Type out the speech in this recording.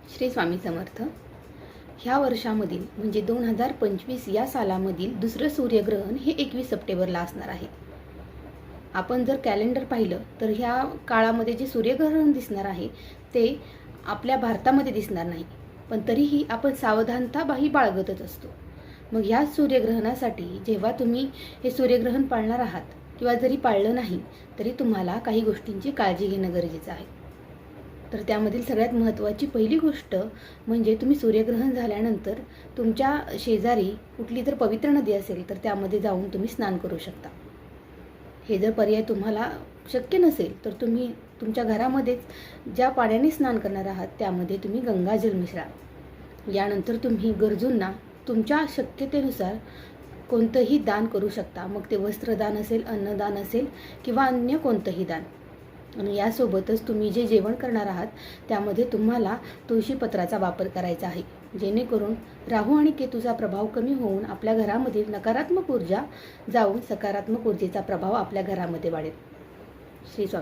श्री स्वामी समर्थ. ह्या वर्षामधील म्हणजे 2025 या सालामधील दुसरं सूर्यग्रहण हे 21 सप्टेंबरला असणार आहे. आपण जर कॅलेंडर पाहिलं तर ह्या काळामध्ये जे सूर्यग्रहण दिसणार आहे ते आपल्या भारतामध्ये दिसणार नाही, पण तरीही आपण सावधानता बाळगतच असतो. मग ह्या सूर्यग्रहणासाठी जेव्हा तुम्ही हे सूर्यग्रहण पाळणार आहात किंवा जरी पाळलं नाही तरी तुम्हाला काही गोष्टींची काळजी घेणं गरजेचं आहे. तर त्यामधील सगळ्यात महत्त्वाची पहिली गोष्ट म्हणजे तुम्ही सूर्यग्रहण झाल्यानंतर तुमच्या शेजारी कुठली जर पवित्र नदी असेल तर त्यामध्ये जाऊन तुम्ही स्नान करू शकता. हे जर पर्याय तुम्हाला शक्य नसेल तर तुम्ही तुमच्या घरामध्येच ज्या पाण्याने स्नान करणार आहात त्यामध्ये तुम्ही गंगाजल मिसळा. यानंतर तुम्ही गरजूंना तुमच्या शक्यतेनुसार कोणतंही दान करू शकता, मग ते वस्त्रदान असेल, अन्नदान असेल किंवा अन्य कोणतंही दान. आणि यासोबतच तुम्ही जे जेवण करणार आहात त्यामध्ये तुम्हाला तुळशीपत्राचा वापर करायचा आहे, जेणेकरून राहू आणि केतूचा प्रभाव कमी होऊन आपल्या घरामधील नकारात्मक ऊर्जा जाऊन सकारात्मक ऊर्जेचा प्रभाव आपल्या घरामध्ये वाढेल. श्री स्वामी.